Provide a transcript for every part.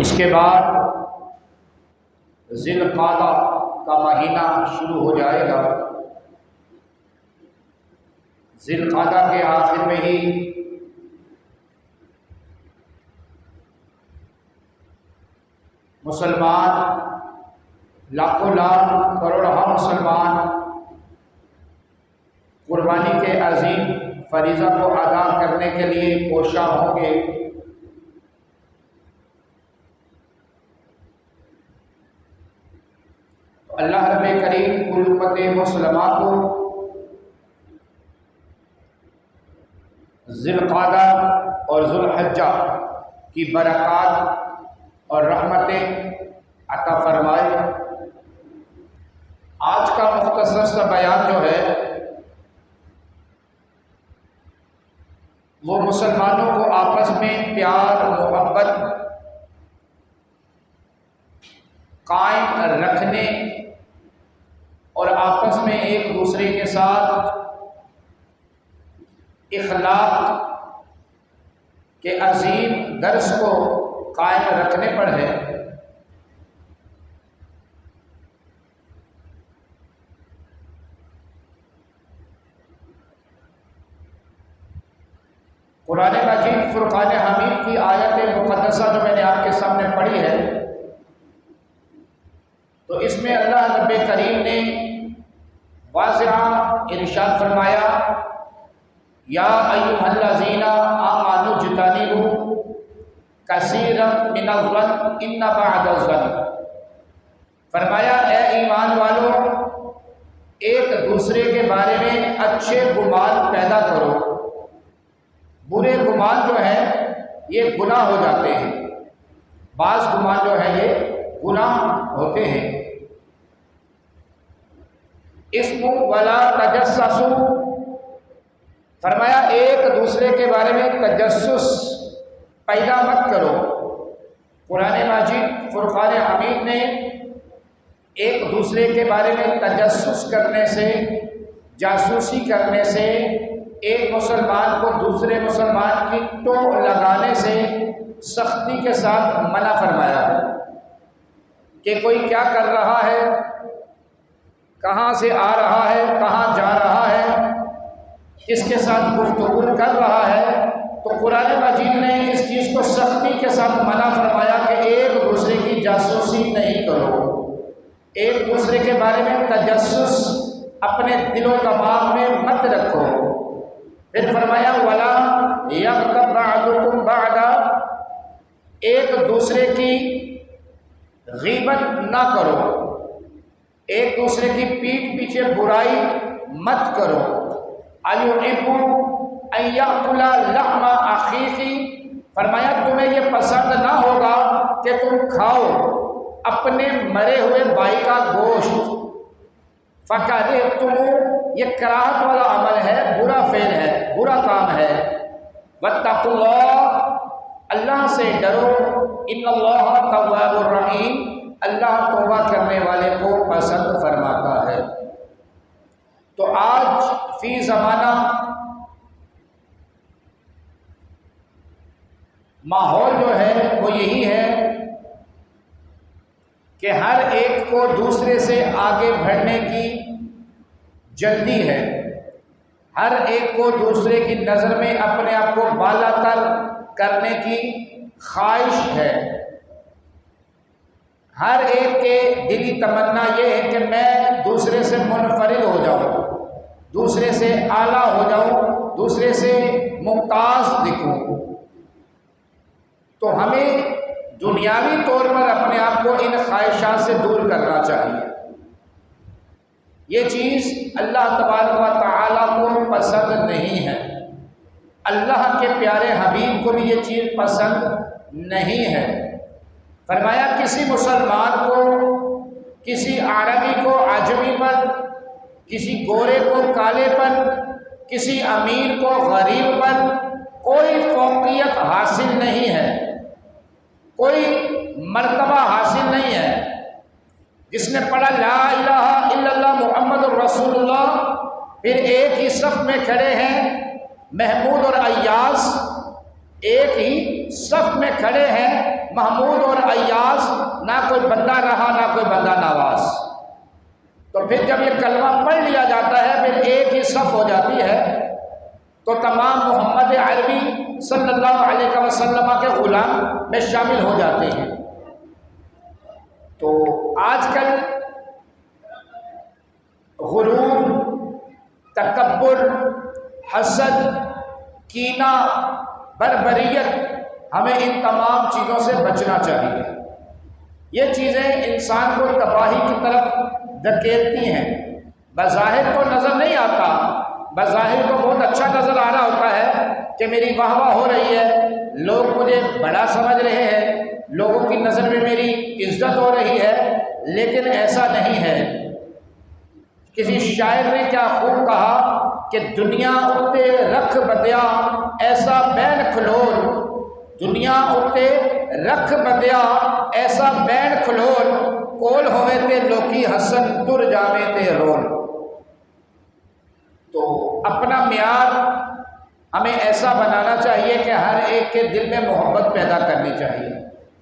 اس کے بعد ذی القعدہ کا مہینہ شروع ہو جائے گا۔ ذی القعدہ کے آخر میں ہی مسلمان لاکھوں لاکھ کروڑہ مسلمان قربانی کے عظیم فریضہ کو ادا کرنے کے لیے کوشاں ہوں گے۔ اللہ رب کریم کل امت مسلمہ کو ذی القعدہ اور ذو الحجہ کی برکات اور رحمتیں عطا فرمائے۔ آج کا مختصر سا بیان جو ہے وہ مسلمانوں کو آپس میں پیار محبت قائم رکھنے اور آپس میں ایک دوسرے کے ساتھ اخلاق کے عظیم درس کو قائم رکھنے پر ہے۔ قرآن مجید فرقان حمید کی آیت مقدسہ جو میں نے آپ کے سامنے پڑھی ہے، تو اس میں اللہ رب کریم نے واضح ارشاد فرمایا، یا ایھا الذین آمنوا اجتنبوا کثیرا من الظن ان بعض الظن، فرمایا اے ایمان والو ایک دوسرے کے بارے میں اچھے گمان پیدا کرو، برے گمان جو ہیں یہ گناہ ہو جاتے ہیں، بعض گمان جو ہے یہ گناہ ہوتے ہیں۔ اسم ولا تجسسوا، فرمایا ایک دوسرے کے بارے میں تجسس پیدا مت کرو۔ قرآن مجید فرقان حمید نے ایک دوسرے کے بارے میں تجسس کرنے سے، جاسوسی کرنے سے، ایک مسلمان کو دوسرے مسلمان کی ٹوہ لگانے سے سختی کے ساتھ منع فرمایا ہے کہ کوئی کیا کر رہا ہے، کہاں سے آ رہا ہے، کہاں جا رہا ہے، کس کے ساتھ گفتگو کر رہا ہے۔ تو قرآن مجید نے اس چیز کو سختی کے ساتھ منع فرمایا کہ ایک دوسرے کی جاسوسی نہیں کرو، ایک دوسرے کے بارے میں تجسس اپنے دل و دماغ میں مت رکھو۔ پھر فرمایا وَلَا يَغْتَبْ بَعْضُكُمْ بَعْضًا، ایک دوسرے کی غیبت نہ کرو، ایک دوسرے کی پیٹھ پیچھے برائی مت کرو۔ أَيُحِبُّ أَن يَأْكُلَ لَحْمَ أَخِيهِ، فرمایا تمہیں یہ پسند نہ ہوگا کہ تم کھاؤ اپنے مرے ہوئے بھائی کا گوشت۔ فَكَرِهْتُمُوهُ، یہ کراہت والا عمل ہے، برا فعل ہے، برا کام ہے۔ وَاتَّقُوا اللَّهَ، اللہ سے ڈرو، إِنَّ اللَّهَ تَوَّابٌ رَحِيمٌ، اللہ توبہ کرنے والے کو پسند فرماتا ہے۔ تو آج فی زمانہ ماحول جو ہے وہ یہی ہے کہ ہر ایک کو دوسرے سے آگے بڑھنے کی جلدی ہے، ہر ایک کو دوسرے کی نظر میں اپنے آپ کو بالا تر کرنے کی خواہش ہے، ہر ایک کے دلی تمنا یہ ہے کہ میں دوسرے سے منفرد ہو جاؤں، دوسرے سے اعلیٰ ہو جاؤں، دوسرے سے ممتاز دکھوں۔ تو ہمیں دنیاوی طور پر اپنے آپ کو ان خواہشات سے دور کرنا چاہیے۔ یہ چیز اللہ تبارک و تعالیٰ کو پسند نہیں ہے، اللہ کے پیارے حبیب کو بھی یہ چیز پسند نہیں ہے۔ فرمایا کسی مسلمان کو، کسی عربی کو عجمی پر، کسی گورے کو کالے پر، کسی امیر کو غریب پر کوئی فوقیت حاصل نہیں ہے، کوئی مرتبہ حاصل نہیں ہے۔ جس نے پڑھا لا الہ الا اللہ محمد الرسول اللہ، پھر ایک ہی صف میں کھڑے ہیں محمود اور ایاز، ایک ہی صف میں کھڑے ہیں محمود اور ایاز، نہ کوئی بندہ رہا نہ کوئی بندہ نواز۔ تو پھر جب یہ کلمہ پڑھ لیا جاتا ہے، پھر ایک ہی صف ہو جاتی ہے، تو تمام محمد عربی صلی اللہ علیہ وسلم کے غلام میں شامل ہو جاتے ہیں۔ تو آج کل غرور، تکبر، حسد، کینہ، بربریت، ہمیں ان تمام چیزوں سے بچنا چاہیے۔ یہ چیزیں انسان کو تباہی کی طرف دھکیلتی ہیں۔ بظاہر تو نظر نہیں آتا، بظاہر تو بہت اچھا نظر آ رہا ہوتا ہے کہ میری واہ واہ ہو رہی ہے، لوگ مجھے بڑا سمجھ رہے ہیں، لوگوں کی نظر میں میری عزت ہو رہی ہے، لیکن ایسا نہیں ہے۔ کسی شاعر نے کیا خوب کہا کہ دنیا اتے رکھ بدیا ایسا بین کھلول، دنیا اتے رکھ بدیا ایسا بین کھلول، کول ہوئے تے لوکی حسن تر جاوے تے رول۔ تو اپنا معیار ہمیں ایسا بنانا چاہیے کہ ہر ایک کے دل میں محبت پیدا کرنی چاہیے،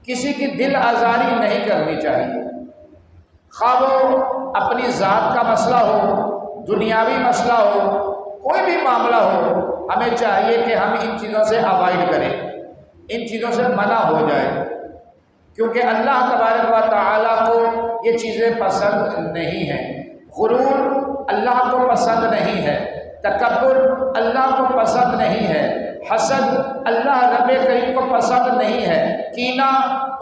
کسی کی دل آزاری نہیں کرنی چاہیے، خواہ وہ اپنی ذات کا مسئلہ ہو، دنیاوی مسئلہ ہو، کوئی بھی معاملہ ہو، ہمیں چاہیے کہ ہم ان چیزوں سے اوائڈ کریں، ان چیزوں سے منع ہو جائے، کیونکہ اللہ تبارک و تعالیٰ کو یہ چیزیں پسند نہیں ہیں۔ غرور اللہ کو پسند نہیں ہے، تکبر اللہ کو پسند نہیں ہے، حسد اللہ رب کریم کو پسند نہیں ہے، کینہ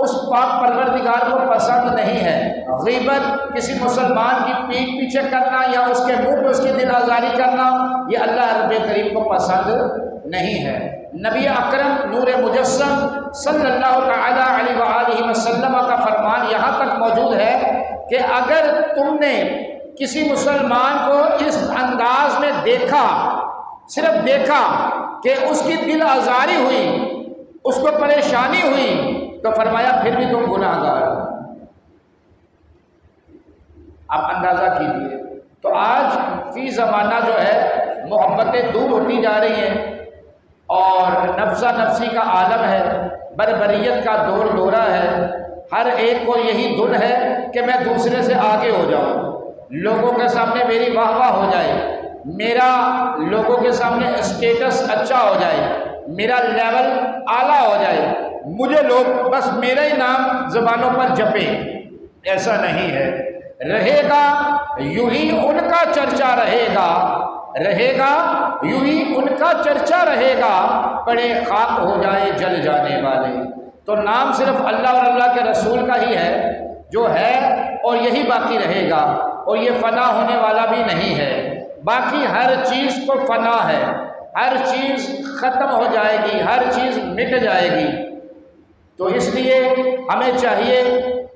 اس پاک پروردگار کو پسند نہیں ہے، غیبت کسی مسلمان کی پیٹھ پیچھے کرنا یا اس کے منہ پہ اس کی دل آزاری کرنا، یہ اللہ رب کریم کو پسند نہیں ہے۔ نبی اکرم نور مجسم صلی اللہ تعالی علیہ وآلہ وسلم کا فرمان یہاں تک موجود ہے کہ اگر تم نے کسی مسلمان کو اس انداز میں دیکھا، صرف دیکھا کہ اس کی دل آزاری ہوئی، اس کو پریشانی ہوئی، تو فرمایا پھر بھی تم گناہ گار ہو۔ آپ اندازہ کیجیے، تو آج فی زمانہ جو ہے محبتیں دور ہوتی جا رہی ہیں، اور نفسہ نفسی کا عالم ہے، بربریت کا دور دورہ ہے، ہر ایک کو یہی دھن ہے کہ میں دوسرے سے آگے ہو جاؤں، لوگوں کے سامنے میری واہ واہ ہو جائے، میرا لوگوں کے سامنے اسٹیٹس اچھا ہو جائے، میرا لیول اعلیٰ ہو جائے، مجھے لوگ بس میرا ہی نام زبانوں پر جپیں۔ ایسا نہیں ہے، رہے گا یوں ہی ان کا چرچا رہے گا، رہے گا یوں ہی ان کا چرچا رہے گا، پڑے خاک ہو جائے جل جانے والے۔ تو نام صرف اللہ اور اللہ کے رسول کا ہی ہے جو ہے، اور یہی باقی رہے گا، اور یہ فنا ہونے والا بھی نہیں ہے۔ باقی ہر چیز کو فنا ہے، ہر چیز ختم ہو جائے گی، ہر چیز مٹ جائے گی۔ تو اس لیے ہمیں چاہیے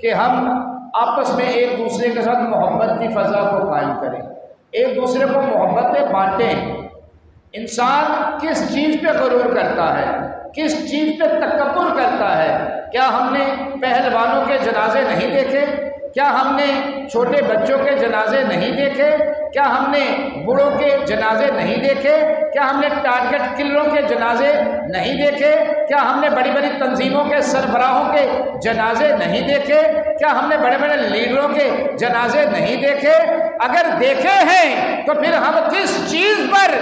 کہ ہم آپس میں ایک دوسرے کے ساتھ محبت کی فضا کو قائم کریں، ایک دوسرے کو محبتیں بانٹیں۔ انسان کس چیز پہ غرور کرتا ہے، کس چیز پہ تکبر کرتا ہے؟ کیا ہم نے پہلوانوں کے جنازے نہیں دیکھے؟ کیا ہم نے چھوٹے بچوں کے جنازے نہیں دیکھے؟ کیا ہم نے بوڑھوں کے جنازے نہیں دیکھے؟ کیا ہم نے ٹارگٹ کلروں کے جنازے نہیں دیکھے؟ کیا ہم نے بڑی بڑی تنظیموں کے سربراہوں کے جنازے نہیں دیکھے؟ کیا ہم نے بڑے بڑے لیڈروں کے جنازے نہیں دیکھے؟ اگر دیکھے ہیں تو پھر ہم کس چیز پر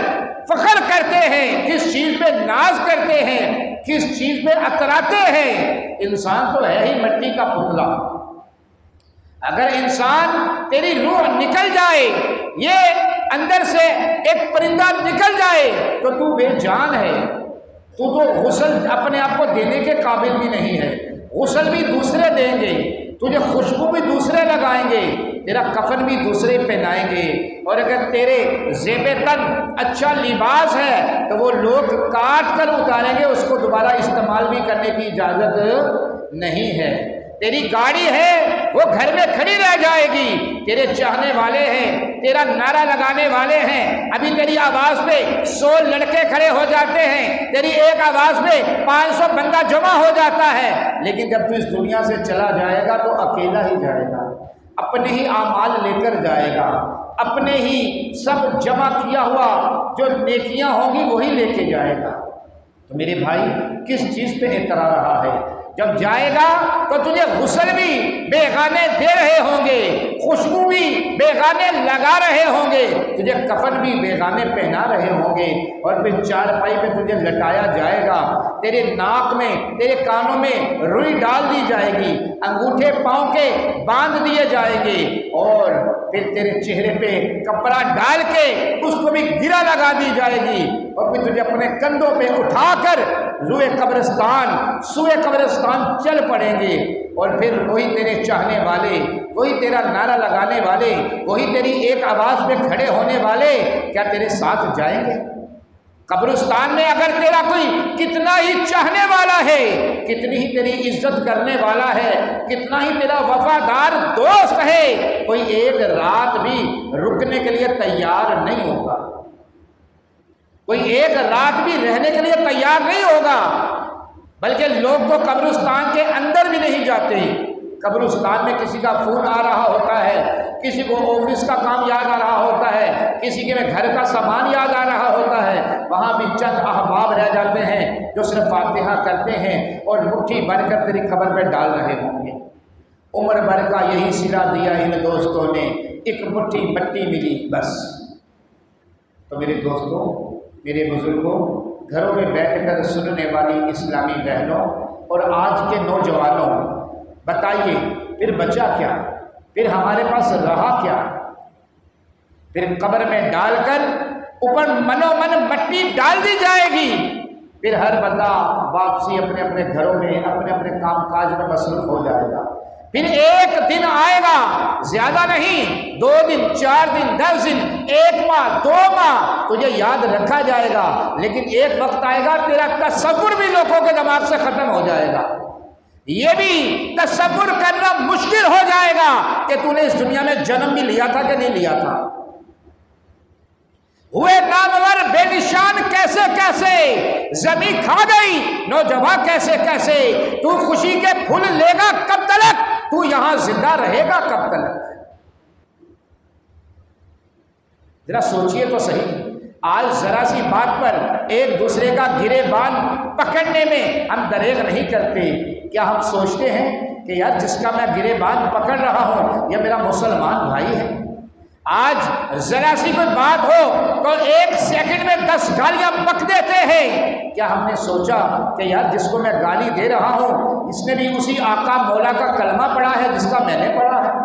فخر کرتے ہیں، کس چیز پہ ناز کرتے ہیں، کس چیز پہ اتراتے ہیں؟ انسان تو ہے ہی مٹی کا پتلا۔ اگر انسان تیری روح نکل جائے، یہ اندر سے ایک پرندہ نکل جائے تو تو بے جان ہے، تو غسل اپنے آپ کو دینے کے قابل بھی نہیں ہے، غسل بھی دوسرے دیں گے، تجھے خوشبو بھی دوسرے لگائیں گے، تیرا کفن بھی دوسرے پہنائیں گے، اور اگر تیرے زیب تن اچھا لباس ہے تو وہ لوگ کاٹ کر اتاریں گے، اس کو دوبارہ استعمال بھی کرنے کی اجازت نہیں ہے۔ تیری گاڑی ہے وہ گھر میں کھڑی رہ جائے گی، تیرے چاہنے والے ہیں، تیرا نعرہ لگانے والے ہیں، ابھی تیری آواز پہ 100 لڑکے کھڑے ہو جاتے ہیں، تیری ایک آواز پہ 500 بندہ جمع ہو جاتا ہے، لیکن جب تو اس دنیا سے چلا جائے گا تو اکیلا ہی جائے گا، اپنے ہی اعمال لے کر جائے گا، اپنے ہی سب جمع کیا ہوا جو نیکیاں ہوں گی وہی لے کے جائے گا۔ تو میرے بھائی کس چیز پہ اترا رہا ہے؟ جب جائے گا تو تجھے غسل بھی بیگانے دے رہے ہوں گے، خوشبو بھی بیگانے لگا رہے ہوں گے، تجھے کفن بھی بیگانے پہنا رہے ہوں گے، اور پھر چارپائی پہ تجھے لٹایا جائے گا، تیرے ناک میں تیرے کانوں میں روئی ڈال دی جائے گی، انگوٹھے پاؤں کے باندھ دیے جائیں گے، اور پھر تیرے چہرے پہ کپڑا ڈال کے اس کو بھی گرا لگا دی جائے گی، اور پھر تجھے اپنے کندھوں پہ اٹھا کر روئے قبرستان سوئے قبرستان چل پڑیں گے، اور پھر وہی تیرے چاہنے والے، وہی تیرا نعرہ لگانے والے، وہی تیری ایک آواز پہ کھڑے ہونے والے کیا تیرے ساتھ جائیں گے؟ قبرستان میں اگر تیرا کوئی کتنا ہی چاہنے والا ہے، کتنی ہی تیری عزت کرنے والا ہے، کتنا ہی تیرا وفادار دوست ہے، کوئی ایک رات بھی رکنے کے لیے تیار نہیں ہوگا، کوئی ایک رات بھی رہنے کے لیے تیار نہیں ہوگا، بلکہ لوگ تو قبرستان کے اندر بھی نہیں جاتے۔ قبرستان میں کسی کا فون آ رہا ہوتا ہے، کسی کو آفس کا کام یاد آ رہا ہوتا ہے، کسی کے گھر کا سامان یاد آ رہا ہوتا ہے، وہاں بھی چند احباب رہ جاتے ہیں جو صرف فاتحہ کرتے ہیں اور مٹھی بھر کر تیری قبر پہ ڈال رہے ہوں گے۔ عمر بھر کا یہی صلہ دیا ان دوستوں نے، ایک مٹھی مٹی ملی بس۔ تو میرے دوستوں، میرے بزرگوں، گھروں میں بیٹھ کر سننے والی اسلامی بہنوں اور آج کے نوجوانوں، بتائیے پھر بچا کیا؟ پھر ہمارے پاس رہا کیا؟ پھر قبر میں ڈال کر اوپر منو من مٹی ڈال دی جائے گی، پھر ہر بندہ واپسی اپنے اپنے گھروں میں اپنے اپنے کام کاج میں مصروف ہو جائے گا۔ پھر ایک دن آئے گا، زیادہ نہیں، 2 دن 4 دن 10 دن 1 ماہ 2 ماہ تجھے یاد رکھا جائے گا، لیکن ایک وقت آئے گا تیرا تصور بھی لوگوں کے دماغ سے ختم ہو جائے گا، یہ بھی تصور کرنا مشکل ہو جائے گا کہ تو نے اس دنیا میں جنم بھی لیا تھا کہ نہیں لیا تھا۔ ہوئے نامور بے نشان کیسے کیسے، زمین کھا گئی نوجوان کیسے کیسے، تو خوشی کے پھول لے گا کب تلک، تو یہاں زندہ رہے گا کب تلک؟ ذرا سوچئے تو صحیح، آج ذرا سی بات پر ایک دوسرے کا گریبان پکڑنے میں ہم دریغ نہیں کرتے۔ کیا ہم سوچتے ہیں کہ یار جس کا میں گریبان پکڑ رہا ہوں یہ میرا مسلمان بھائی ہے؟ آج ذرا سی کوئی بات ہو تو 1 سیکنڈ میں 10 گالیاں بک دیتے ہیں۔ کیا ہم نے سوچا کہ یار جس کو میں گالی دے رہا ہوں اس نے بھی اسی آقا مولا کا کلمہ پڑھا ہے جس کا میں نے پڑھا ہے؟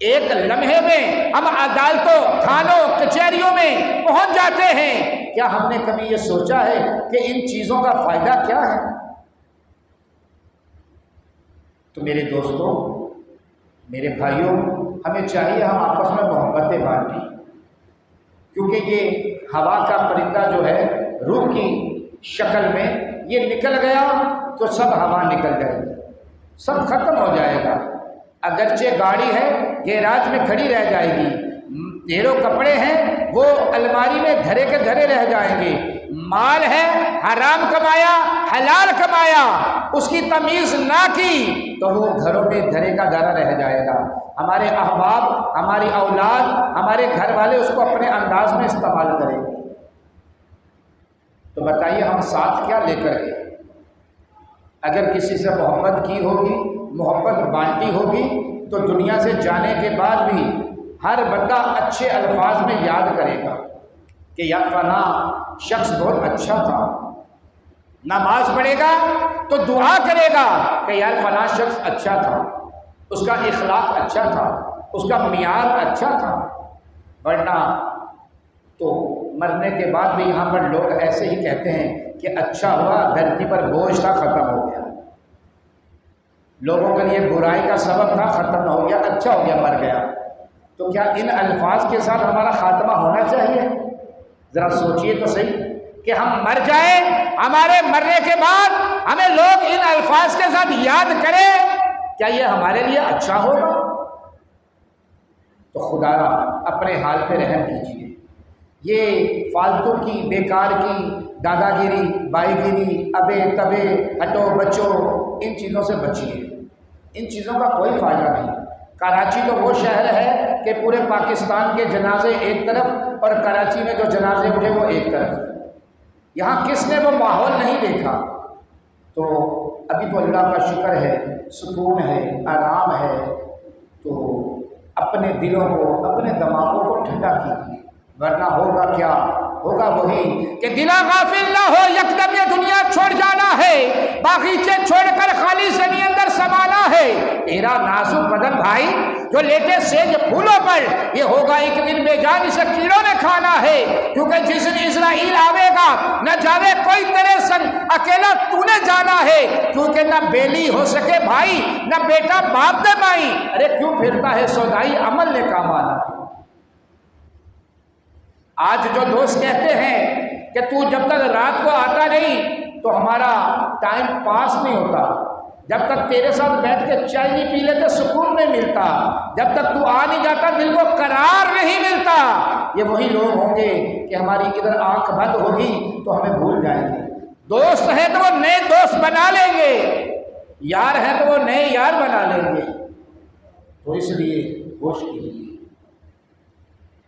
ایک لمحے میں ہم عدالتوں، تھانوں، کچہریوں میں پہنچ جاتے ہیں۔ کیا ہم نے کبھی یہ سوچا ہے کہ ان چیزوں کا فائدہ کیا ہے؟ تو میرے دوستوں، میرے بھائیوں، ہمیں چاہیے ہم آپس میں محبتیں بانٹیں، کیونکہ یہ ہوا کا پرندہ جو ہے روح کی شکل میں یہ نکل گیا تو سب ہوا نکل جائے گی، سب ختم ہو جائے گا۔ اگرچہ گاڑی ہے گیراج میں کھڑی رہ جائے گی، ڈھیروں کپڑے ہیں وہ الماری میں دھرے کے دھرے رہ جائیں گے، مال ہے حرام کمایا حلال کمایا اس کی تمیز نہ کی تو وہ گھروں میں دھرے کا دھرا رہ جائے گا۔ ہمارے احباب، ہماری اولاد، ہمارے گھر والے اس کو اپنے انداز میں استعمال کریں گے۔ تو بتائیے ہم ساتھ کیا لے کر گئے؟ اگر کسی سے محبت کی ہوگی، محبت بانٹی ہوگی تو دنیا سے جانے کے بعد بھی ہر بندہ اچھے الفاظ میں یاد کرے گا کہ یار فلاں شخص بہت اچھا تھا۔ نماز پڑھے گا تو دعا کرے گا کہ یار فلاں شخص اچھا تھا، اس کا اخلاق اچھا تھا، اس کا معیار اچھا تھا۔ ورنہ تو مرنے کے بعد بھی یہاں پر لوگ ایسے ہی کہتے ہیں کہ اچھا ہوا دھرتی پر بوجھ تھا ختم ہو گیا، لوگوں کے لیے برائی کا سبب تھا ختم ہو گیا، اچھا ہو گیا مر گیا۔ تو کیا ان الفاظ کے ساتھ ہمارا خاتمہ ہونا چاہیے؟ ذرا سوچئے تو صحیح کہ ہم مر جائیں، ہمارے مرنے کے بعد ہمیں لوگ ان الفاظ کے ساتھ یاد کریں، کیا یہ ہمارے لیے اچھا ہوگا؟ تو خدایا اپنے حال پہ رحم کیجیے، یہ فالتو کی بیکار کی دادا گیری، بائی گیری، ابے تبے، ہٹو بچو، ان چیزوں سے بچیے، ان چیزوں کا کوئی فائدہ نہیں۔ کراچی تو وہ شہر ہے کہ پورے پاکستان کے جنازے ایک طرف اور کراچی میں جو جنازے اٹھے وہ ایک طرف، یہاں کس نے وہ ماحول نہیں دیکھا۔ تو ابھی تو اللہ کا شکر ہے، سکون ہے، آرام ہے، تو اپنے دلوں کو، اپنے دماغوں کو ٹھنڈا کیجیے، ورنہ ہوگا کیا؟ ہوگا وہی کہ دلا غافل نہ ہو، یکدم یہ دنیا چھوڑ جانا ہے، باغیچے چھوڑ کر خالی زمین اندر سمانا ہے۔ تیرا نازک بدن بھائی جو لیٹے سیج پھولوں پر، یہ ہوگا ایک دن بے جان، اسے کیڑوں نے کھانا ہے، کیونکہ جس دن اسرائیل آوے گا نہ جاوے کوئی تیرے سنگ، اکیلا تو نے جانا ہے، کیونکہ نہ بیلی ہو سکے بھائی، نہ بیٹا باپ دے مائی، ارے کیوں پھرتا ہے سودائی، عمل نے کام آنا ہے۔ آج جو دوست کہتے ہیں کہ تو جب تک رات کو آتا نہیں تو ہمارا ٹائم پاس نہیں ہوتا، جب تک تیرے ساتھ بیٹھ کے چائے نہیں پی لیتے سکون نہیں ملتا، جب تک تو آ نہیں جاتا دل کو قرار نہیں ملتا، یہ وہی لوگ ہوں گے کہ ہماری ادھر آنکھ بند ہوگی تو ہمیں بھول جائیں گے۔ دوست ہیں تو وہ نئے دوست بنا لیں گے، یار ہیں تو وہ نئے یار بنا لیں گے، تو اس لیے ہوش کیجیے،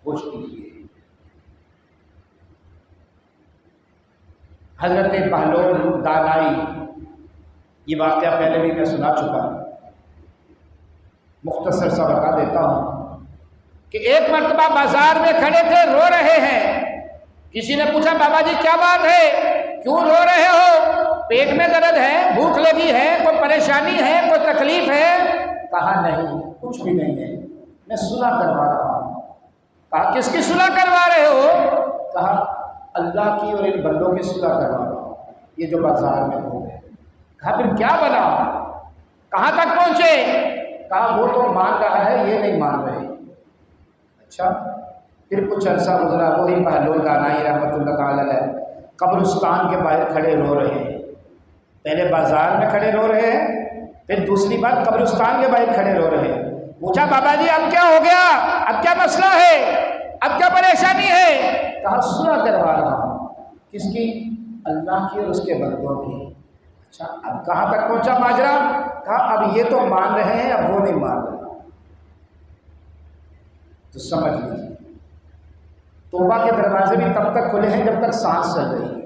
ہوش کیجیے۔ حضرت بہلول دانائی، یہ واقعہ پہلے بھی میں سنا چکا ہوں، مختصر سا بتا دیتا ہوں کہ ایک مرتبہ بازار میں کھڑے تھے، رو رہے ہیں، کسی نے پوچھا بابا جی کیا بات ہے، کیوں رو رہے ہو، پیٹ میں درد ہے، بھوک لگی ہے، کوئی پریشانی ہے، کوئی تکلیف ہے؟ کہا نہیں کچھ بھی نہیں ہے، میں صلح کروا رہا ہوں۔ کہا کس کی صلح کروا رہے ہو؟ کہا اللہ کی اور ان بندوں کی صلح کروا رہا ہوں، یہ جو بازار میں ہو گئے۔ کہا پھر کیا بنا، کہاں تک پہنچے؟ کہا وہ تو مان رہا ہے، یہ نہیں مان رہے۔ اچھا، پھر کچھ عرصہ گزرا، وہی بہلول دانائی رحمۃ اللہ تعالی علیہ قبرستان کے باہر کھڑے رو رہے ہیں، پہلے بازار میں کھڑے رو رہے ہیں، پھر دوسری بار قبرستان کے باہر کھڑے رو رہے ہیں۔ پوچھا بابا جی اب کیا ہو گیا، اب کیا مسئلہ ہے، اب کیا پریشانی ہے؟ کہا صلح کروا رہا ہوں۔ کس کی؟ اللہ کی اور اس کے بندوں کی۔ اچھا اب کہاں تک پہنچا ماجرا؟ کہا اب یہ تو مان رہے ہیں، اب وہ نہیں مان رہے۔ تو سمجھ لیجیے توبہ کے دروازے بھی تب تک کھلے ہیں جب تک سانس چل رہی ہے،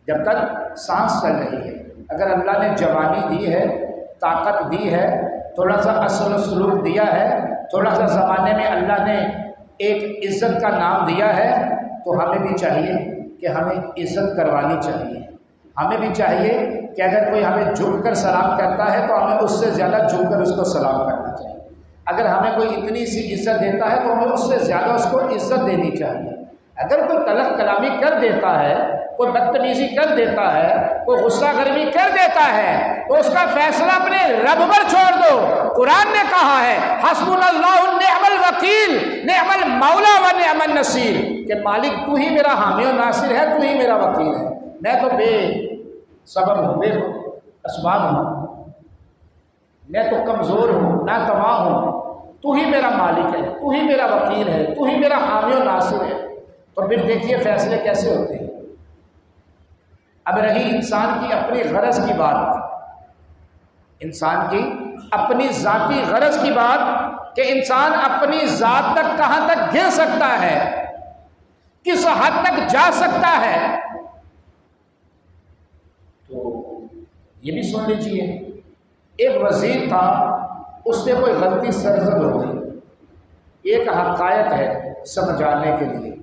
جب تک سانس چل رہی ہے۔ اگر اللہ نے جوانی دی ہے، طاقت دی ہے، تھوڑا سا اصل و سلوک دیا ہے، تھوڑا سا زمانے میں اللہ نے ایک عزت کا نام دیا ہے، تو ہمیں بھی چاہیے کہ ہمیں عزت کروانی چاہیے۔ ہمیں بھی چاہیے کہ اگر کوئی ہمیں جھک کر سلام کرتا ہے تو ہمیں اس سے زیادہ جھک کر اس کو سلام کرنا چاہیے۔ اگر ہمیں کوئی اتنی سی عزت دیتا ہے تو ہمیں اس سے زیادہ اس کو عزت دینی چاہیے۔ اگر کوئی تلخ کلامی کر دیتا ہے، کوئی بدتمیزی کر دیتا ہے، کوئی غصہ گرمی کر دیتا ہے، تو اس کا فیصلہ اپنے رب پر چھوڑ دو۔ قرآن نے کہا ہے حسبنا اللہ نعم الوکیل نعم المولا و نعم النصیر، کہ مالک تو ہی میرا حامی و ناصر ہے، تو ہی میرا وکیل ہے، میں تو بے سبب ہوں، بے اسباب ہوں، میں تو کمزور ہوں، ناتواں ہوں، تو ہی میرا مالک ہے، تو ہی میرا وکیل ہے، تو ہی میرا حامی و ناصر ہے۔ تو پھر دیکھیے فیصلے کیسے ہوتے ہیں۔ اب رہی انسان کی اپنی غرض کی بات، انسان کی اپنی ذاتی غرض کی بات، کہ انسان اپنی ذات تک کہاں تک گر سکتا ہے، کس حد تک جا سکتا ہے۔ تو یہ بھی سن لیجئے، ایک وزیر تھا، اس سے کوئی غلطی سرزد ہو گئی۔ ایک حقائق ہے سمجھانے کے لیے،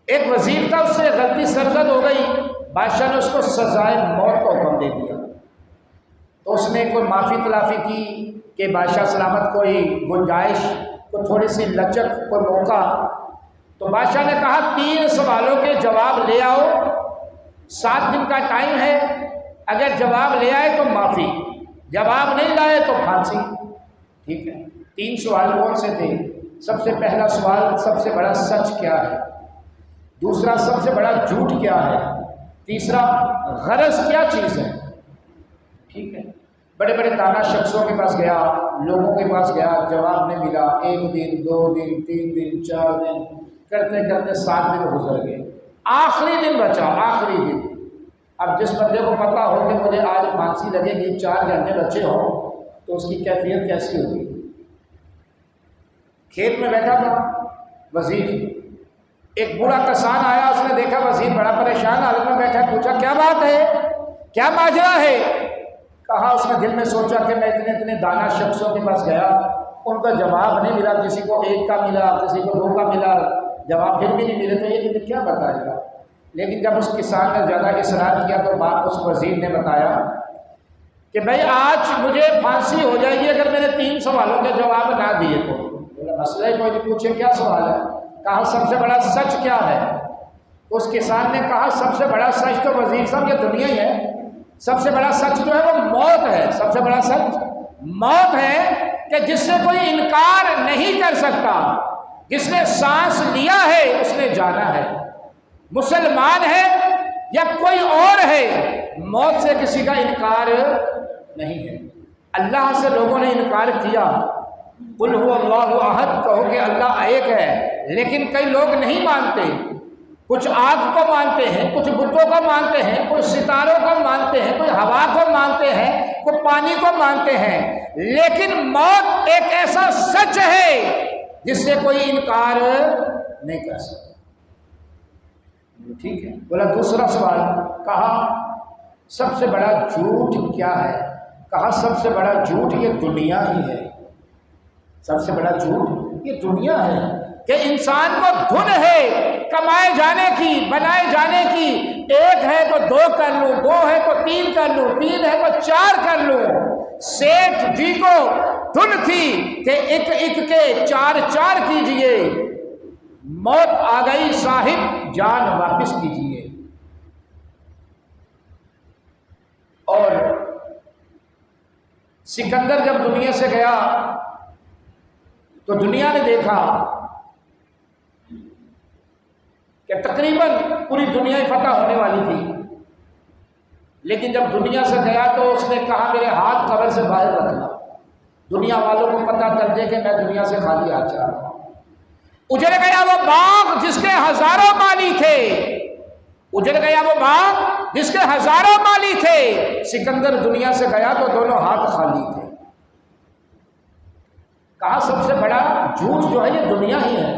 ایک وزیر تھا، اس سے غلطی سرزد ہو گئی، بادشاہ نے اس کو سزائے موت کا حکم دے دیا۔ تو اس نے کوئی معافی تلافی کی کہ بادشاہ سلامت کوئی گنجائش، کوئی تھوڑی سی لچک، کوئی موقع۔ تو بادشاہ نے کہا 3 سوالوں کے جواب لے آؤ، 7 دن کا ٹائم ہے، اگر جواب لے آئے تو معافی، جواب نہیں لائے تو پھانسی۔ ٹھیک ہے، 3 سوال کون سے تھے؟ سب سے پہلا سوال، سب سے بڑا سچ کیا ہے؟ دوسرا، سب سے بڑا جھوٹ کیا ہے؟ تیسرا، غرض کیا چیز ہے؟ ٹھیک ہے، بڑے بڑے دانا شخصوں کے پاس گیا، لوگوں کے پاس گیا، جواب نہیں ملا۔ 1 دن، 2 دن، 3 دن، 4 دن، کرتے کرتے 7 دن گزر گئے۔ آخری دن بچا، آخری دن۔ اب جس بندے کو پتا ہو کہ مجھے آج پھانسی لگے گی، 4 گھنٹے بچے ہوں، تو اس کی کیفیت کیسی ہوگی؟ کھیت میں بیٹھا تھا وزیر، ایک بوڑھا کسان آیا، اس نے دیکھا وزیر بڑا پریشان حالت میں بیٹھا، پوچھا کیا بات ہے، کیا ماجرا ہے؟ کہا اس نے دل میں سوچا کہ میں اتنے دانا شخصوں کے پاس گیا، ان کا جواب نہیں ملا، کسی کو 1 کا ملا، کسی کو 2 کا ملا، جواب پھر بھی نہیں ملے، تو یہ مجھے کیا بتائے گا؟ لیکن جب اس کسان نے زیادہ اصرار کیا تو بات اس وزیر نے بتایا کہ بھائی آج مجھے پھانسی ہو جائے گی اگر میں نے 3 سوالوں کے جواب نہ دیے تو۔ مسئلہ ہی کوئی نہیں، پوچھے کیا سوال ہے؟ کہا سب سے بڑا سچ کیا ہے؟ تو اس کسان نے کہا سب سے بڑا سچ تو وزیر صاحب یہ دنیا ہی ہے، سب سے بڑا سچ جو ہے وہ موت ہے، سب سے بڑا سچ موت ہے، کہ جس سے کوئی انکار نہیں کر سکتا، جس نے سانس لیا ہے اس نے جانا ہے، مسلمان ہے یا کوئی اور ہے، موت سے کسی کا انکار نہیں ہے۔ اللہ سے لوگوں نے انکار کیا، قل هو اللہ احد، کہو کہ اللہ ایک ہے، لیکن کئی لوگ نہیں مانتے، کچھ آگ کو مانتے ہیں، کچھ بتوں کو مانتے ہیں، کچھ ستاروں کو مانتے ہیں، کچھ ہوا کو مانتے ہیں، کچھ پانی کو مانتے ہیں، لیکن موت ایک ایسا سچ ہے جس سے کوئی انکار نہیں کر سکتا۔ ٹھیک ہے، بولا دوسرا سوال، کہا سب سے بڑا جھوٹ کیا ہے؟ کہا سب سے بڑا جھوٹ یہ دنیا ہی ہے، سب سے بڑا جھوٹ یہ دنیا ہے، کہ انسان کو دھن ہے کمائے جانے کی، بنائے جانے کی، 1 ہے تو 2 کر لوں، 2 ہے تو 3 کر لوں، 3 ہے تو 4 کر لوں۔ سیٹھ جی کو دھن تھی کہ 1 کے 4 کیجئے، موت آ گئی صاحب جان واپس کیجئے۔ اور سکندر جب دنیا سے گیا تو دنیا نے دیکھا کہ تقریباً پوری دنیا فتح ہونے والی تھی، لیکن جب دنیا سے گیا تو اس نے کہا میرے ہاتھ قبر سے باہر رکھنا، دنیا والوں کو پتہ کر دے کہ میں دنیا سے خالی ہاتھ جا رہا ہوں۔ اجڑ گیا وہ باغ جس کے ہزاروں مالی تھے، اجڑ گیا وہ باغ جس کے ہزاروں مالی تھے، سکندر دنیا سے گیا تو دونوں ہاتھ خالی تھے۔ کہا سب سے بڑا جھوٹ جو ہے یہ دنیا ہی ہے۔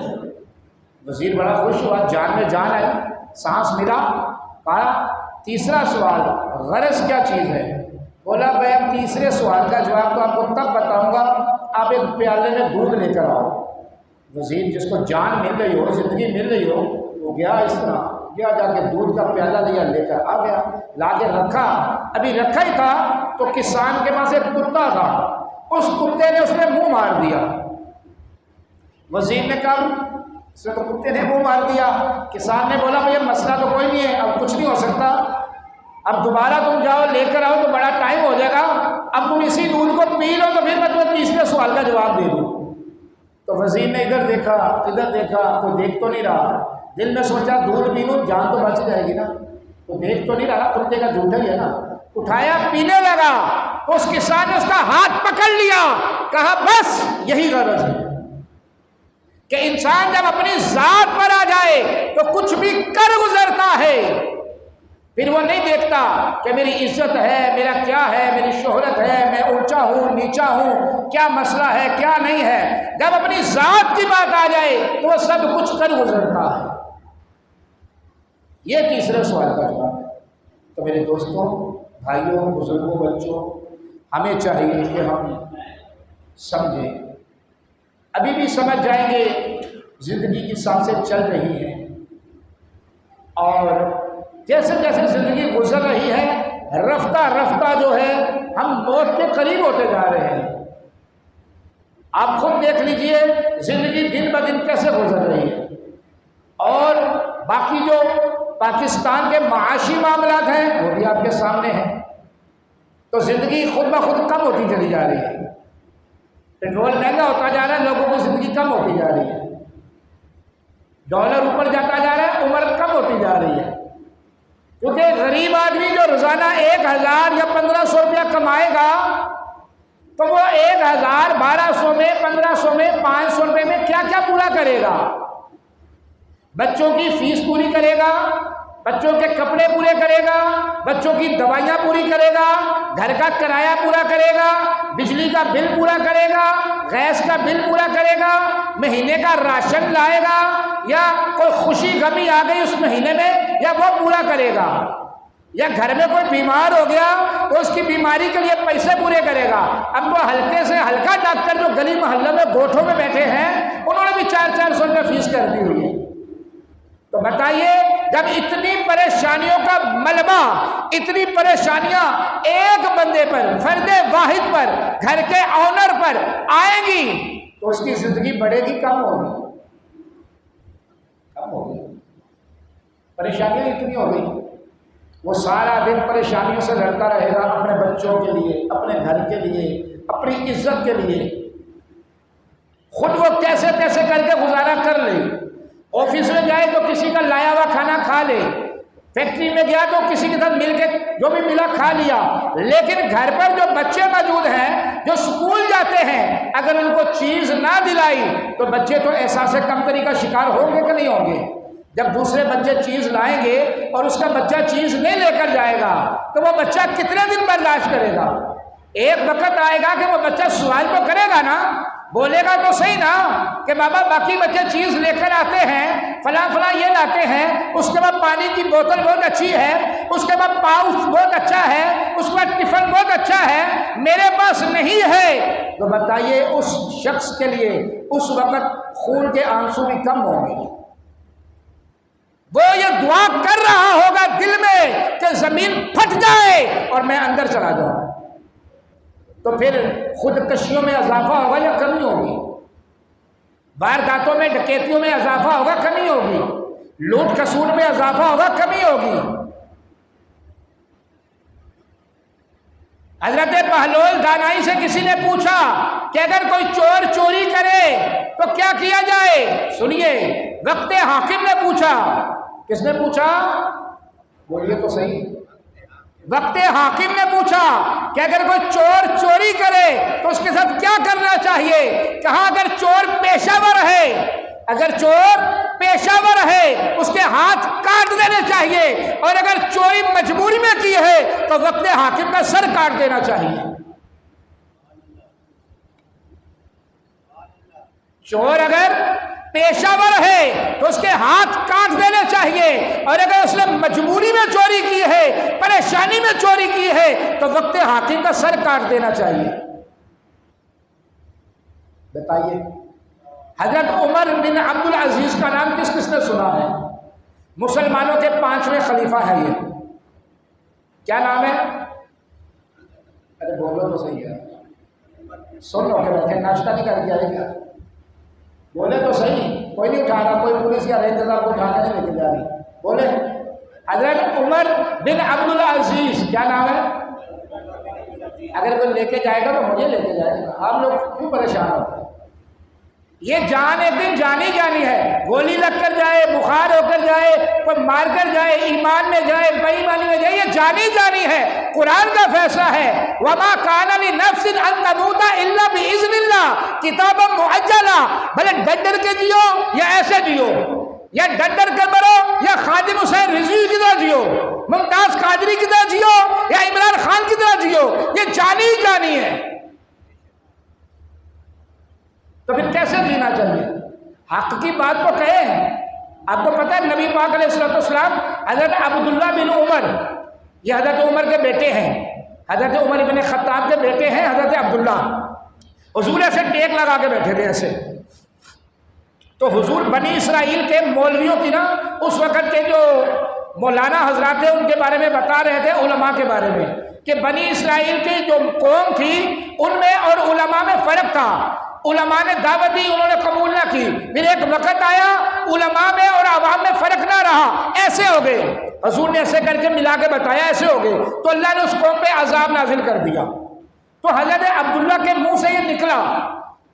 وزیر بڑا خوش ہوا، جان میں جان آئی، سانس ملا۔ کہا تیسرا سوال غرض کیا چیز ہے؟ بولا میں اب تیسرے سوال کا جواب تو آپ کو تب بتاؤں گا، آپ ایک پیالے میں دودھ لے کر آؤ۔ وزیر جس کو جان مل رہی ہو، زندگی مل رہی ہو، وہ گیا اس طرح، گیا جا کے دودھ کا پیالہ لیا، لے کر آ گیا، لا کے رکھا۔ ابھی رکھا ہی تھا تو کسان کے پاس ایک کتا تھا، اس کتے نے اس میں منہ مار دیا۔ وزیر نے کہا اسے تو کتے نے منہ مار دیا۔ کسان نے بولا بھئی مسئلہ تو کوئی نہیں ہے، اب کچھ نہیں ہو سکتا، اب دوبارہ تم جاؤ لے کر آؤ تو بڑا ٹائم ہو جائے گا، اب تم اسی دودھ کو پی لو تو پھر میں تمہیں تیسرے سوال کا جواب دے دوں۔ تو وزیر نے ادھر دیکھا ادھر دیکھا، تو دیکھ تو نہیں رہا، دل میں سوچا دودھ پی لوں جان تو بچ جائے گی نا، تو دیکھ تو نہیں رہا، کتے کا جھوٹا ہی ہے نا، اٹھایا پینے لگا۔ اس کسان نے اس کا ہاتھ پکڑ لیا، کہا بس یہی غرض ہے کہ انسان جب اپنی ذات پر آ جائے تو کچھ بھی کر گزرتا ہے، پھر وہ نہیں دیکھتا کہ میری عزت ہے، میرا کیا ہے، میری شہرت ہے، میں اونچا ہوں نیچا ہوں، کیا مسئلہ ہے کیا نہیں ہے۔ جب اپنی ذات کی بات آ جائے تو وہ سب کچھ کر گزرتا ہے۔ یہ تیسرے سوال کا جواب ہے۔ تو میرے دوستوں، بھائیوں، بزرگوں، بچوں، ہمیں چاہیے کہ ہم سمجھیں، ابھی بھی سمجھ جائیں گے زندگی کی سانسیں چل رہی ہیں، اور جیسے جیسے زندگی گزر رہی ہے رفتہ رفتہ جو ہے ہم موت کے قریب ہوتے جا رہے ہیں۔ آپ خود دیکھ لیجئے زندگی دن بدن کیسے گزر رہی ہے، اور باقی جو پاکستان کے معاشی معاملات ہیں وہ بھی آپ کے سامنے ہیں۔ تو زندگی خود بخود کم ہوتی چلی جا رہی ہے، پیٹرول مہنگا ہوتا جا رہا ہے، لوگوں کی زندگی کم ہوتی جا رہی ہے، ڈالر اوپر جاتا جا رہا ہے، عمر کم ہوتی جا رہی ہے، کیونکہ غریب آدمی جو روزانہ 1000 یا 1500 روپیہ کمائے گا تو وہ 1000 1200 میں 1500 میں 500 روپے میں کیا کیا پورا کرے گا؟ بچوں کی فیس پوری کرے گا، بچوں کے کپڑے پورے کرے گا، بچوں کی دوائیاں پوری کرے گا، گھر کا کرایہ پورا کرے گا، بجلی کا بل پورا کرے گا، گیس کا بل پورا کرے گا، مہینے کا راشن لائے گا، یا کوئی خوشی غمی آ گئی اس مہینے میں یا وہ پورا کرے گا، یا گھر میں کوئی بیمار ہو گیا تو اس کی بیماری کے لیے پیسے پورے کرے گا۔ اب تو ہلکے سے ہلکا ڈاکٹر جو گلی محلہ میں گوٹھوں میں بیٹھے ہیں انہوں نے بھی 400 روپے فیس کر دی ہوئی ہے۔ تو بتائیے جب اتنی پریشانیوں کا ملبہ، اتنی پریشانیاں ایک بندے پر، فرد واحد پر، گھر کے آنر پر آئیں گی تو اس کی زندگی بڑھے گی کم ہوگی؟ کم ہوگی۔ پریشانیاں اتنی ہو گئی، وہ سارا دن پریشانیوں سے لڑتا رہے گا، اپنے بچوں کے لیے، اپنے گھر کے لیے، اپنی عزت کے لیے، خود وہ کیسے کیسے کر کے گزارا کر لے۔ آفس میں جائے تو کسی کا لایا ہوا کھانا کھا لے، فیکٹری میں گیا تو کسی کے ساتھ مل کے جو بھی ملا کھا لیا، لیکن گھر پر جو بچے موجود ہیں جو اسکول جاتے ہیں اگر ان کو چیز نہ دلائی تو بچے تو احساس کمتری کا شکار ہوں گے کہ نہیں ہوں گے؟ جب دوسرے بچے چیز لائیں گے اور اس کا بچہ چیز نہیں لے کر جائے گا تو وہ بچہ کتنے دن برداشت کرے گا؟ ایک وقت آئے گا کہ وہ بچہ سوال تو کرے گا نا، بولے گا تو صحیح نا کہ بابا باقی بچے چیز لے کر آتے ہیں، فلاں فلاں یہ لاتے ہیں، اس کے بعد پانی کی بوتل بہت اچھی ہے، اس کے بعد پاؤچ بہت اچھا ہے، اس کے بعد ٹفن بہت اچھا ہے، میرے پاس نہیں ہے۔ تو بتائیے اس شخص کے لیے اس وقت خون کے آنسو بھی کم ہوں گے؟ وہ یہ دعا کر رہا ہوگا دل میں کہ زمین پھٹ جائے اور میں اندر چلا جاؤں۔ تو پھر خودکشیوں میں اضافہ ہوگا یا کمی ہوگی؟ وارداتوں میں، ڈکیتیوں میں اضافہ ہوگا کمی ہوگی؟ لوٹ کھسوٹ میں اضافہ ہوگا کمی ہوگی؟ حضرت بہلول دانائی سے کسی نے پوچھا کہ اگر کوئی چور چوری کرے تو کیا کیا جائے؟ سنیے، وقت حاکم نے پوچھا۔ کس نے پوچھا؟ بولیے تو صحیح۔ وقت حاکم نے پوچھا کہ اگر کوئی چور چوری کرے تو اس کے ساتھ کیا کرنا چاہیے؟ کہا اگر چور پیشہ ور ہے، اگر چور پیشہ ور ہے اس کے ہاتھ کاٹ دینے چاہیے، اور اگر چوری مجبوری میں کی ہے تو وقت حاکم کا سر کاٹ دینا چاہیے۔ چور اگر پیشہ ور ہے تو اس کے ہاتھ کاٹ دینے چاہیے، اور اگر اس نے مجبوری میں چوری کی ہے، پریشانی میں چوری کی ہے تو وقت حاکم کا سر کاٹ دینا چاہیے۔ بتائیے حضرت عمر بن عبد العزیز کا نام کس کس نے سنا ہے؟ مسلمانوں کے 5ویں خلیفہ ہے یہ۔ کیا نام ہے؟ ارے بولو تو صحیح ہے، سن لو کہ بیٹھے ناشتہ نہیں کر کے آئے کیا؟ بولے تو صحیح، کوئی نہیں اٹھا رہا، کوئی پولیس یا انتظار کو اٹھا کے نہیں لے کے جا رہی، بولے۔ حضرت عمر بن عبد العزیز، کیا نام ہے؟ اگر کوئی لے کے جائے گا تو مجھے لے کے جائے گا، آپ لوگ کیوں پریشان ہوتے ہیں؟ یہ جان ایک دن جانی جانی ہے، گولی لگ کر جائے، بخار ہو کر جائے، کوئی مار کر جائے، ایمان میں جائے، بے ایمانی میں جائے، یہ جانی جانی ہے۔ قرآن کا فیصلہ ہے وَمَا كَانَ لِنَفْسٍ أَن تَمُوتَ إِلَّا بِإِذْنِ اللَّهِ كِتَابًا مُؤَجَّلًا، بھلے ڈر کے جیو یا ایسے جیو، یا ڈر کر مرو یا خادم حسین رضوی کی طرح جیو، ممتاز قادری کی طرح جیو یا عمران خان کی طرح جیو، یہ جانی جانی ہے۔ تو پھر کیسے جینا چاہیے؟ حق کی بات تو کہیں۔ آپ کو پتہ ہے نبی پاک علیہ السلام حضرت عبداللہ بن عمر، یہ حضرت عمر کے بیٹے ہیں، حضرت عمر بن خطاب کے بیٹے ہیں حضرت عبداللہ۔ حضور ایسے ٹیک لگا کے بیٹھے تھے ایسے، تو حضور بنی اسرائیل کے مولویوں کی نا اس وقت کے جو مولانا حضرات تھے ان کے بارے میں بتا رہے تھے، علماء کے بارے میں، کہ بنی اسرائیل کی جو قوم تھی ان میں اور علماء میں فرق تھا۔ علماء نے دعوت دی، انہوں نے قبول نہ کی، پھر ایک وقت آیا علماء میں اور عوام میں فرق نہ رہا، ایسے ہو گئے۔ حضور نے ایسے کر کے ملا کے بتایا ایسے ہو گئے، تو اللہ نے اس قوم پہ عذاب نازل کر دیا۔ تو حضرت عبداللہ کے منہ سے یہ نکلا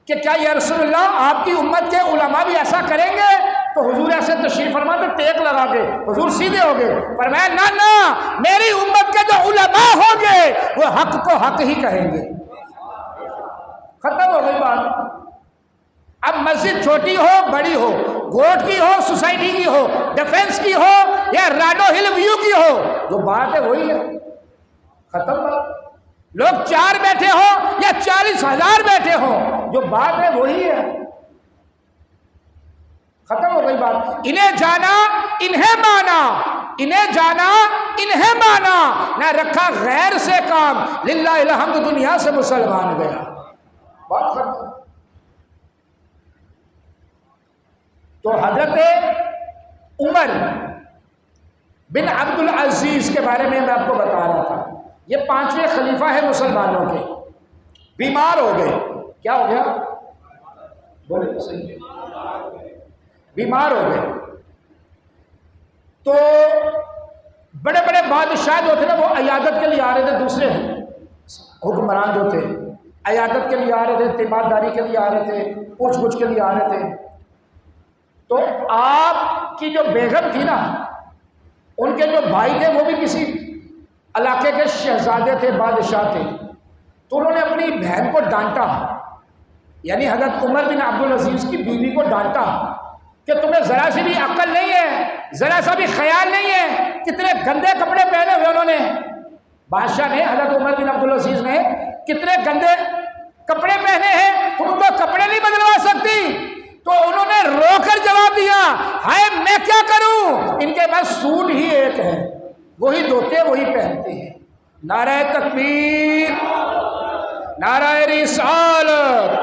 کہ کیا یا رسول اللہ آپ کی امت کے علماء بھی ایسا کریں گے؟ تو حضور ایسے تشریف فرما تو ٹیک لگا کے حضور سیدھے ہو گئے، فرمایا نہ میری امت کے جو علماء ہوں گے وہ حق کو حق ہی کہیں گے۔ ختم ہو گئی بات۔ اب مسجد چھوٹی ہو بڑی ہو، گوٹ کی ہو، سوسائٹی کی ہو، ڈیفنس کی ہو یا راڈو ہل ویو کی ہو، جو بات ہے وہی ہے، ختم بات۔ لوگ 4 بیٹھے ہوں یا 40,000 بیٹھے ہوں، جو بات ہے وہی ہے۔ ختم ہو گئی بات. انہیں جانا انہیں مانا، انہیں جانا انہیں مانا، نہ رکھا غیر سے کام. للہ الحمد دنیا سے مسلمان گیا. بات ختم. تو حضرت عمر بن عبد العزیز کے بارے میں آپ کو بتا رہا تھا. یہ 5ویں خلیفہ ہے مسلمانوں کے. بیمار ہو گئے. کیا ہو گیا؟ بولے تو صحیح. بیمار ہو گئے. تو بڑے بڑے بادشاہ جو تھے نا وہ عیادت کے لیے آ رہے تھے. دوسرے حکمران جو تھے عیادت کے لیے آ رہے تھے، تیمارداری کے لیے آ رہے تھے، پوچھ گچھ کے لیے آ رہے تھے. تو آپ کی جو بیگم تھی نا، ان کے جو بھائی تھے وہ بھی کسی علاقے کے شہزادے تھے، بادشاہ تھے. تو انہوں نے اپنی بہن کو ڈانٹا، یعنی حضرت عمر بن عبد العزیز کی بیوی کو ڈانٹا کہ تمہیں ذرا سی بھی عقل نہیں ہے، ذرا سا بھی خیال نہیں ہے. کتنے گندے کپڑے پہنے ہوئے انہوں نے، بادشاہ نے، حضرت عمر بن عبد العزیز نے کتنے گندے کپڑے پہنے ہیں، تم ان کو کپڑے نہیں بدلوا سکتی. تو انہوں نے رو کر جواب دیا، ہائے میں کیا کروں، ان کے پاس سوٹ ہی ایک ہے، وہی دھوتے وہی پہنتے ہیں. نعرہ تکبیر، نعرہ رسالت.